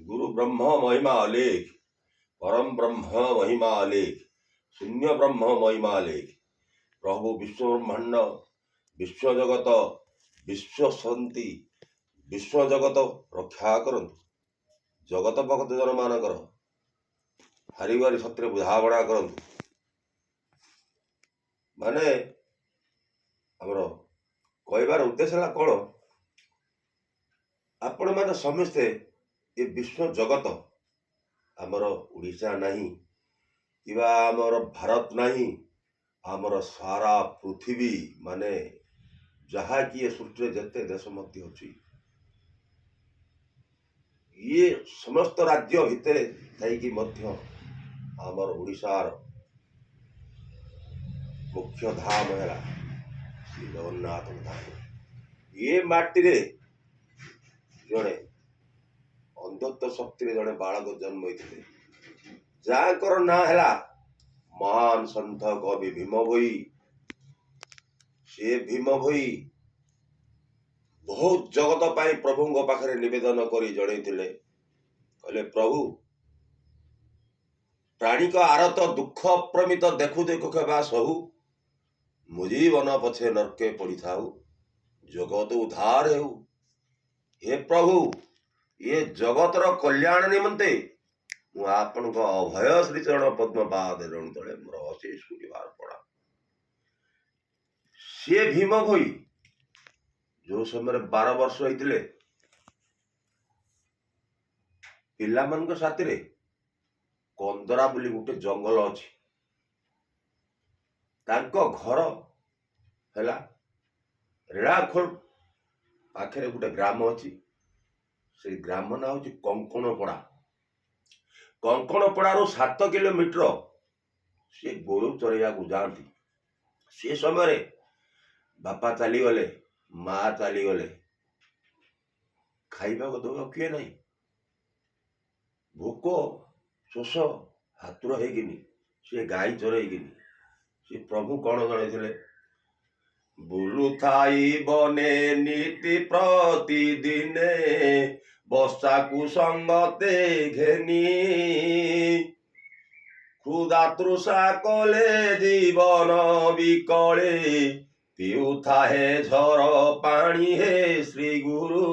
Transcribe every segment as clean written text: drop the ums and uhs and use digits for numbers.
गुरु ब्रह्म महिमा अलेख, परम ब्रह्म महिमा अलेख, शून्य ब्रह्म महिमा अलेख। प्रभु विश्व ब्रह्मांड विश्व जगत विश्व शांति विश्व जगत रक्षा करंतु। जगत भगत जन मानकर हारिवारी सत्य बुझावणा करंतु। माने हमर कहबार उद्देश्य है कौन, आपण मैंने समस्ते ये विश्व जगत आमर उड़ीसा नहीं कि आमर भारत नहीं, आमर सारा पृथ्वी माने जहा कि ये सृष्टि जिते देश मध्य अच्छी ये समस्त राज्य भितर थी मध्य आमर उड़ीसार मुख्य धाम है श्री जगन्नाथ धाम। ये माटी रे जड़े अंधत्व शक्ति जड़े बालक जन्म होते जहाँकर ना है महान सन्थ कवि भीम भोई। से भीम भोई बहुत जगत पाई प्रभु पाखे निवेदन कर जड़े कहले प्रभु प्राणी का आरत दुख प्रमित देखु देखु खेबा सहु मुजीवन पछे नरके पड़ी थाऊ जगत उद्धार हेउ। हे प्रभु ये जगतर कल्याण निमंते मु आपण अभय श्री चरण पद्म पाद रण तले मोर अशेष कोटि बार पड़ा। सी भीम भोई जो समय 12 वर्ष होते पिला मान साथी रे कंदरा बोली गोटे जंगल अच्छी तांको घर है रेड़ाखोल पाखे गोटे ग्राम अच्छी से ग्राम ना हूँ कंकणपड़ा। कंकणपड़ारू 7 किलोमीटर से गोरु चरैया जाती। से समय बापा चलीगले माँ चलीगले खाइबा को दवा किए नहीं भोक शोष हाथुर होगिनी से गाई चरईगिनी से प्रभु कौन जन बुलू थाई बने नीति प्रतिदिने बसा कुसंगते घेनी क्षुदा तृषा कले जीवन विकले पिउथा हे झर पानी हे श्री गुरु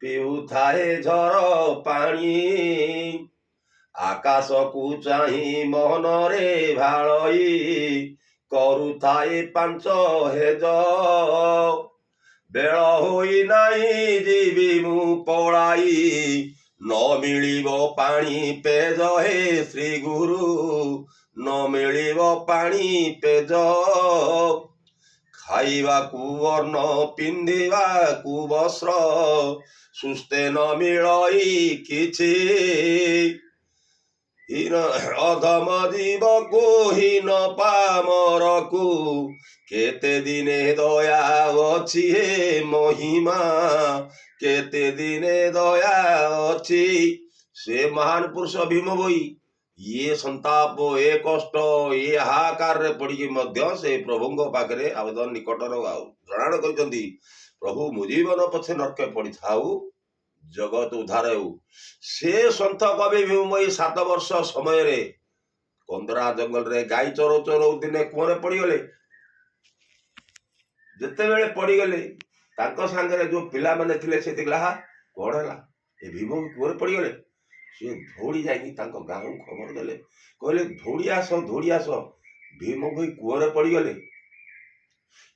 पिउथा हे झर पानी आकाश को चाही मोहन रे भाई करुथाए 5 हेज बेल होई नाही जीवी मु पड़ाई न मिलिबो पानी पेज हे श्री गुरु न मिलिबो पानी पेज खाइबा को अन्न पिंधिबा को वस्त्र सुस्ते न मिलई किछि अधम जीव को हीन पामर को केते दिने दया अच्छी हे महिमा केते दिने दया अच्छी। से महान पुरुष भीम भोई ये संताप ये कष्ट ये हाहाकार रे पड़ी से प्रभु पाखे आवेदन निकटर जनाण कर प्रभु मुजीवन पछे नरके पड़ी थाऊ जगत उद्धार हो। से सन्थ कवि भीम 7 वर्ष समय रे कंदरा जंगल रे गाई चरो चरो दिने कुआं पड़गले जिते बेले पड़गले तांको सांगे जो पिला माने थिले से देखला कौन है ए भीम कुआं पड़गले से दौड़ी जाई गाँव खबर देले कहले दौड़ी आस भीम भोई कुआं पड़गले।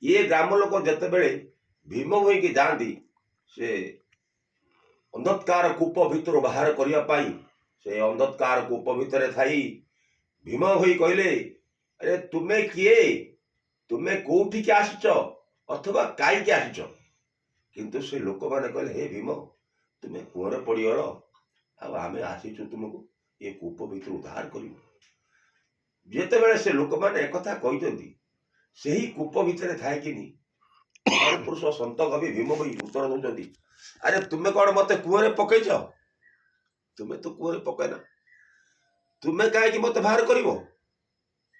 ये ग्राम लोक जिते बेले भीम भोई की जाती से अंधकार कूप भितर बाहर करने से अंधकार कूप भितर थी भीम भोई कहले अरे तुमे किए तुमे कौटिक आसिच अथवा कई आसिच किंतु से लोक मैंने कहले हे भीम तुमे कुआं पड़गल आम आसीचु तुमको ये कूप भितर उद्धार कर जिते बेले से लोक मैंने एक कहते से ही कूप भितर थाए कि पुरुष सन्त कवि भीम भोई उत्तर दौरान अरे तुम्हें कौन मत कुआं पकईच तुम्हें तो कुआं पकना तुम्हें कहीं मत बाहर कर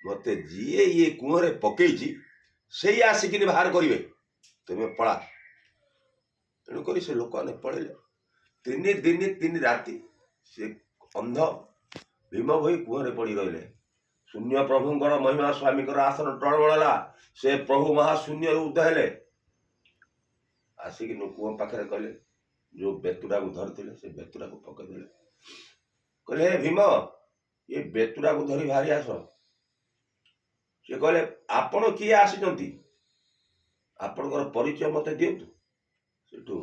मत जी ये कुआं पकई से आसिक बाहर करेंगे तुम्हें पड़ा तेणुक से लोक मैंने पड़े ତିନି ଦିନ ତିନି ରାତି ସେ ଅନ୍ଧ ଭୀମ ଭୋଇ କୂଅରେ ପଡ଼ି ରହିଲେ। ଶୂନ୍ୟ ପ୍ରଭୁଙ୍କର ମହିମା ସ୍ୱାମୀଙ୍କର ଆସନ ଟଳମଳ ହେଲା। ସେ ପ୍ରଭୁ ମହାଶୂନ୍ୟରୁ ଉଦ୍ଧ ହେଲେ, ଆସିକି କୂଅ ପାଖରେ କହିଲେ, ଯୋଉ ବେତୁଟାକୁ ଧରିଥିଲେ ସେ ବେତୁଟାକୁ ପକେଇଦେଲେ। କହିଲେ, ହେ ଭୀମ, ଏ ବେତୁଟାକୁ ଧରି ବାହାରି ଆସ। ସେ କହିଲେ, ଆପଣ କିଏ ଆସିଛନ୍ତି? ଆପଣଙ୍କର ପରିଚୟ ମତେ ଦିଅନ୍ତୁ। ସେଠୁ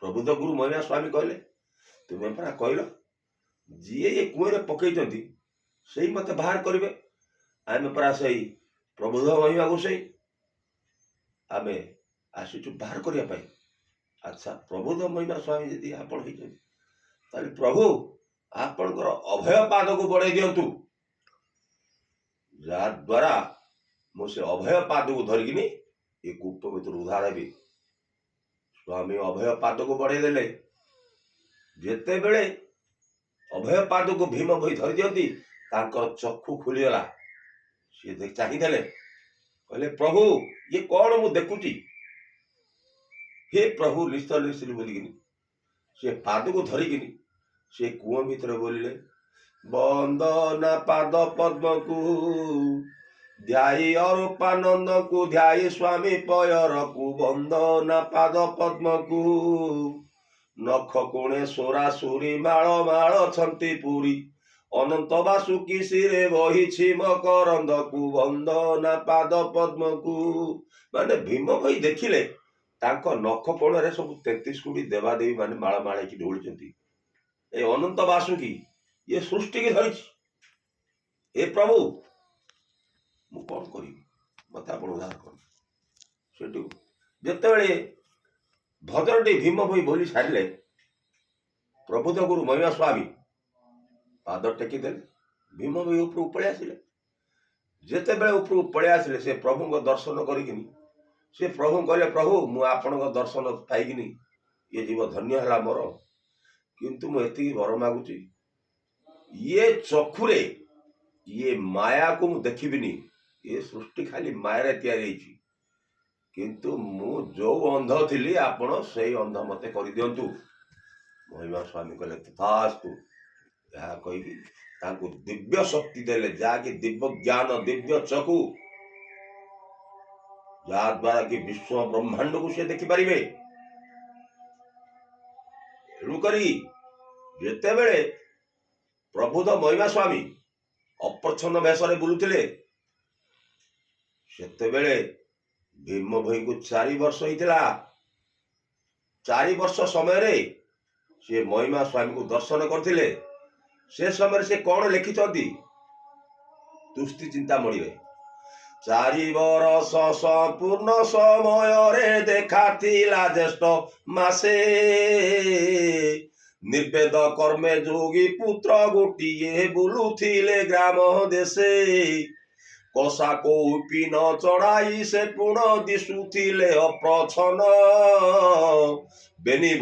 ପ୍ରବୁଦ୍ଧ ଗୁରୁ ମହିମା ସ୍ୱାମୀ କହିଲେ, ତୁମେ ପରା କହିଲ ଯିଏ ଏ କୂଅରେ ପକେଇଛନ୍ତି ସେଇ ମତେ ବାହାର କରିବେ। ଆମେ ପରା ସେଇ ପ୍ରବୁଦ୍ଧ ମହିମା ଗୋସାଇଁ, ଆମେ ଆସିଛୁ ବାହାର କରିବା ପାଇଁ। ଆଚ୍ଛା, ପ୍ରବୁଦ୍ଧ ମହିମା ସ୍ୱାମୀ ଯଦି ଆପଣ ହେଇଛନ୍ତି, ତାହେଲେ ପ୍ରଭୁ ଆପଣଙ୍କର ଅଭୟ ପାଦକୁ ବଢେଇ ଦିଅନ୍ତୁ, ଯାହା ଦ୍ୱାରା ମୁଁ ସେ ଅଭୟ ପାଦକୁ ଧରିକିନି ଏ କୂପ ଭିତରୁ ଉଦ୍ଧାର ହେବି। ସ୍ୱାମୀ ଅଭୟ ପାଦକୁ ବଢେଇ ଦେଲେ। ଯେତେବେଳେ ଅଭୟ ପାଦକୁ ଭୀମ ଭୋଇ ଧରି ଦିଅନ୍ତି, ତାଙ୍କର ଚକ୍ଷୁ ଖୋଲିଗଲା। ସିଏ ଚାହିଁଦେଲେ, କହିଲେ, ପ୍ରଭୁ ଇଏ କଣ ମୁଁ ଦେଖୁଛି? ହେ ପ୍ରଭୁ ନିଶ୍ଚୟ ବୋଲିକିନି ସେ ପାଦକୁ ଧରିକିନି ସେ କୂଅ ଭିତରେ ବୋଲିଲେ, ବନ୍ଦନା ପାଦ ପଦ୍ମକୁ ଧ୍ୟାଇ ଅରୂପାନନ୍ଦକୁ, ଧ୍ୟାଇ ସ୍ୱାମୀ ପୟରକୁ, ବନ୍ଦନା ପାଦ ପଦ୍ମକୁ, ନଖ କୋଣେ ସୋରାସୁରୀ ମାଳ ମାଳ ଛନ୍ତି ପୁରୀ, ଅନନ୍ତ ବାସୁକି ଶିରେ ବହିଛି ମକରନ୍ଦକୁ, ବନ୍ଦନା ପାଦ ପଦ୍ମକୁ। ମାନେ ଭୀମ ଭୋଇ ଦେଖିଲେ ତାଙ୍କ ନଖ କୋଣରେ ସବୁ 33 କୋଟି ଦେବାଦେବୀ ମାନେ ମାଳ ମାଳ ହେଇକି ଢୋଳିଛନ୍ତି। ଏ ଅନନ୍ତ ବାସୁକି ଇଏ ସୃଷ୍ଟିକି ଧରିଛି। ଏ ପ୍ରଭୁ ମୁଁ କଣ କରିବି, ମତେ ଆପଣ ଉଦ୍ଧାର କରନ୍ତୁ। ସେଠୁ ଯେତେବେଳେ ଭଜନଟି ଭୀମ ଭୋଇ ବୋଲି ସାରିଲେ, ପ୍ରବୁଦ୍ଧ ଗୁରୁ ମହିମା ସ୍ୱାମୀ ପାଦ ଟେକିଦେଲେ। ଭୀମ ଭୋଇ ଉପରକୁ ପଳେଇ ଆସିଲେ। ଯେତେବେଳେ ଉପରକୁ ପଳେଇ ଆସିଲେ, ସେ ପ୍ରଭୁଙ୍କ ଦର୍ଶନ କରିକିନି ସେ ପ୍ରଭୁ କହିଲେ, ପ୍ରଭୁ ମୁଁ ଆପଣଙ୍କ ଦର୍ଶନ ପାଇକିନି ଇଏ ଜୀବ ଧନ୍ୟ ହେଲା ମୋର, କିନ୍ତୁ ମୁଁ ଏତିକି ବର ମାଗୁଛି, ଇଏ ଚକ୍ଷୁରେ ଇଏ ମାୟାକୁ ମୁଁ ଦେଖିବିନି। ଏ ସୃଷ୍ଟି ଖାଲି ମାୟାରେ ତିଆରି ହେଇଛି, କିନ୍ତୁ ମୁଁ ଯୋଉ ଅନ୍ଧ ଥିଲି ଆପଣ ସେଇ ଅନ୍ଧ ମତେ କରିଦିଅନ୍ତୁ। ମହିମା ସ୍ୱାମୀ କହିଲେ, ତଥାସ୍ତୁ। ଏହା କହିକି ତାଙ୍କୁ ଦିବ୍ୟ ଶକ୍ତି ଦେଲେ, ଯାହାକି ଦିବ୍ୟ ଜ୍ଞାନ, ଦିବ୍ୟ ଚକ୍ଷୁ, ଯାହା ଦ୍ୱାରା କି ବିଶ୍ୱ ବ୍ରହ୍ମାଣ୍ଡକୁ ସେ ଦେଖିପାରିବେ। ତେଣୁକରି ଯେତେବେଳେ ପ୍ରବୁଦ୍ଧ ମହିମା ସ୍ୱାମୀ ଅପ୍ରଚ୍ଛନ୍ନ ବେଶରେ ବୁଲୁଥିଲେ, ସେତେବେଳେ ଭୀମ ଭୋଇଙ୍କୁ 4 ବର୍ଷ ହେଇଥିଲା। 4 ବର୍ଷ ସମୟରେ ସେ ମହିମା ସ୍ୱାମୀଙ୍କୁ ଦର୍ଶନ କରିଥିଲେ। ସେ ସମୟରେ ସେ କଣ ଲେଖିଛନ୍ତି ତୁସ୍ତି ଚିନ୍ତାମଣିରେ, 4 ବରଷ ସମ୍ପୂର୍ଣ୍ଣ ସମୟରେ ଦେଖାଥିଲା ଜ୍ୟେଷ୍ଠ ମାସେ, ନିର୍ବେଦ କର୍ମେ ଯୋଗୀ ପୁତ୍ର ଗୋଟିଏ ବୁଲୁଥିଲେ ଗ୍ରାମ ଦେଶେ, କଷା କୌପି ନ ଚଢାଇ ସେ ପୁଣ ଦିଶୁଥିଲେ ଅପ୍ରଚ୍ଛନ୍ନ, ବେନି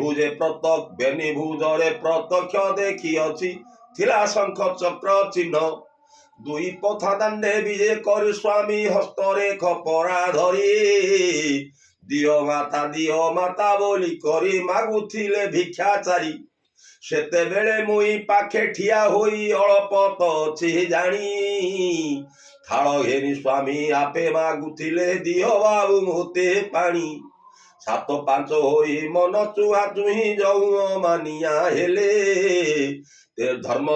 ଭୁଜରେ ପ୍ରତ୍ୟକ୍ଷ ଦେଖିଅଛି ଥିଲା ଶଙ୍ଖ ଚକ୍ର ଚିହ୍ନ, 2 ପଥା ଦାଣ୍ଡେ ବିଜେ କରି ସ୍ୱାମୀ ହସ୍ତରେ ଖପରା ଧରି, ଦିଅ ମାତା ବୋଲି କରି ମାଗୁଥିଲେ ଭିକ୍ଷାଚାରୀ, ସେତେବେଳେ ମୁଇଁ ପାଖେ ଠିଆ ହୋଇ ଅଳପ ତ ଅଛି ଜାଣି, ଥାଳ ଘେନି ସ୍ୱାମୀ ଆପେ ମାଗୁଥିଲେ ଦିଅ ବାବୁ ମୋତେ ପାଣି, 7-5 ହୋଇ ମନ ଚୁହା ଚୁହିଁ ଯଉ ମାନିଆ ହେଲେ, ଧର୍ମ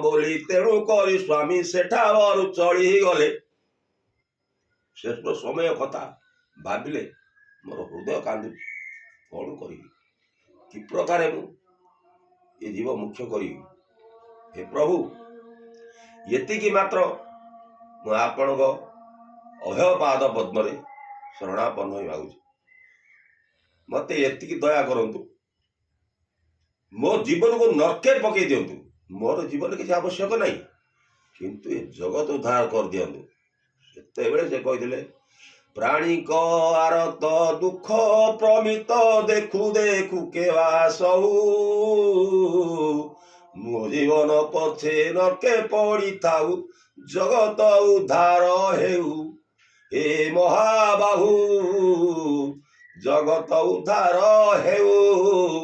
ବୋଲି ତେଣୁ କରି ସ୍ୱାମୀ ସେଠାରୁ ଚଳିଗଲେ। ଶେଷ ସମୟ କଥା ଭାବିଲେ ମୋର ହୃଦୟ କାନ୍ଦୁଛି। କଣ କରିବି, କି ପ୍ରକାରେ ମୁଁ ଏ ଜୀବ ମୁଖ୍ୟ କରିବି। ହେ ପ୍ରଭୁ, ଏତିକି ମାତ୍ର ମୁଁ ଆପଣଙ୍କ ଅଭୟ ପାଦ ପଦ୍ମରେ ଶରଣାପନ୍ନ ହୋଇ ମାଗୁଛି। ମତେ ଏତିକି ଦୟା କରନ୍ତୁ, ମୋ ଜୀବନକୁ ନର୍କେ ପକେଇ ଦିଅନ୍ତୁ। ମୋର ଜୀବନ କିଛି ଆବଶ୍ୟକ ନାହିଁ, କିନ୍ତୁ ଏ ଜଗତ ଉଦ୍ଧାର କରିଦିଅନ୍ତୁ। ସେତେବେଳେ ସେ କହିଥିଲେ, ପ୍ରାଣୀଙ୍କ ଆରତ ଦୁଃଖ ପ୍ରମିତ ଦେଖୁ ଦେଖୁ କେବା ସହୁ, ମୋ ଜୀବନ ପଛେ ନର୍କେ ପଡ଼ିଥାଉ ଜଗତ ଉଦ୍ଧାର ହେଉ, ହେ ମହାବାହୁ ଜଗତ ଉଦ୍ଧାର ହେଉ।